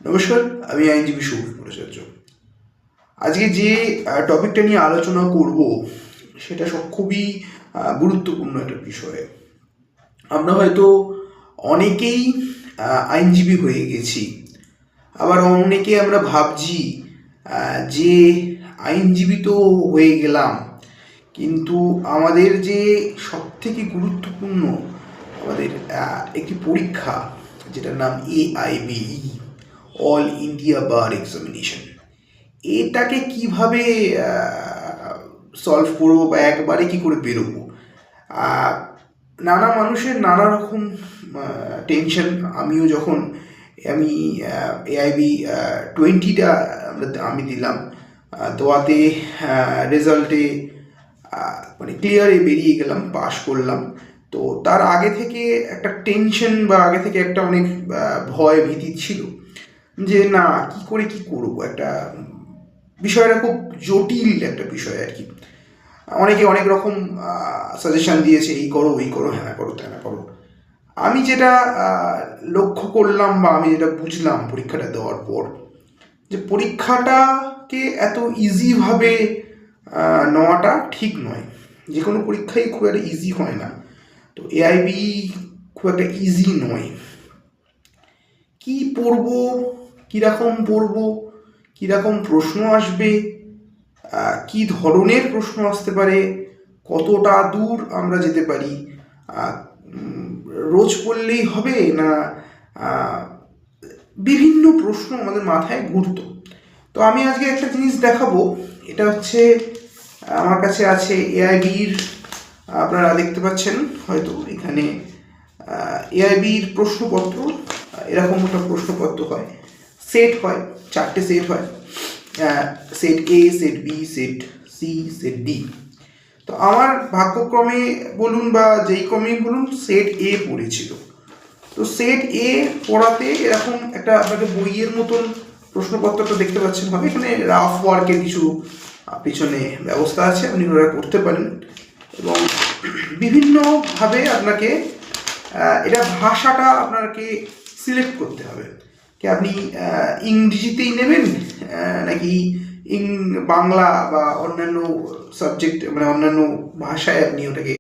নমস্কার, আমি আইনজীবী সৌভিক ভট্টাচার্য। আজকে যে টপিকটা নিয়ে আলোচনা করব সেটা খুবই গুরুত্বপূর্ণ একটা বিষয়। আমরা হয়তো অনেকেই আইনজীবী হয়ে গেছি, আবার অনেকে আমরা ভাবছি যে আইনজীবী তো হয়ে গেলাম, কিন্তু আমাদের যে সবথেকে গুরুত্বপূর্ণ আমাদের একটি পরীক্ষা, যেটার নাম AIBE, অল ইন্ডিয়া বার এক্সামিনেশন, এটাকে কিভাবে সলভ করবো বা একবারে কি করে বেরোবো। নানা মানুষের নানা রকম টেনশন। আমিও যখন আমি AIB 20টা আমি দিলাম, দেওয়াতে রেজাল্টে মানে ক্লিয়ারে বেরিয়ে গেলাম, পাশ করলাম। তো তার আগে থেকে একটা টেনশন বা আগে থেকে একটা অনেক ভয় ভীতি ছিল যে না, কি করে কি করব। একটা বিষয়টা খুব জটিল একটা বিষয় আর কি। অনেকে অনেক রকম সাজেশন দিয়েছে, এই করো ওই করো, হ্যাঁ করো ত্যানা করো। আমি যেটা লক্ষ্য করলাম বা আমি যেটা বুঝলাম পরীক্ষাটা দেওয়ার পর, যে পরীক্ষাটাকে এত ইজিভাবে নেওয়াটা ঠিক নয়। যে কোনো পরীক্ষাই খুব একটা ইজি হয় না, তো AIB খুব একটা ইজি নয়। কি পড়বো, কীরকম পড়বো, কীরকম প্রশ্ন আসবে, কি ধরনের প্রশ্ন আসতে পারে, কতটা দূর আমরা যেতে পারি, রোজ পড়লেই হবে না, বিভিন্ন প্রশ্ন আমাদের মাথায় ঘুরতো। তো আমি আজকে একটা জিনিস দেখাবো। এটা হচ্ছে আমার কাছে আছে AIBর, আপনারা দেখতে পাচ্ছেন হয়তো এখানে AIBর প্রশ্নপত্র। এরকম একটা প্রশ্নপত্র হয়, সেট হয়, 4টে সেট হয়। Set A, set B, set C, set D। তো আমার ভাগ্যক্রমে বলুন বা যেই ক্রমেই বলুন, সেট A পড়েছিল। তো সেট A পড়াতে এরকম একটা আপনাকে বইয়ের মতন প্রশ্নপত্রটা দেখতে পাচ্ছেন হবে। এখানে রাফ ওয়ার্কের কিছু পিছনে ব্যবস্থা আছে, আপনি ওরা করতে পারেন। এবং বিভিন্নভাবে আপনাকে এটা ভাষাটা আপনাকে সিলেক্ট করতে হবে, কি আপনি ইংরেজিতেই নেবেন নাকি বাংলা বা অন্যান্য সাবজেক্ট, মানে অন্যান্য ভাষায় আপনি ওটাকে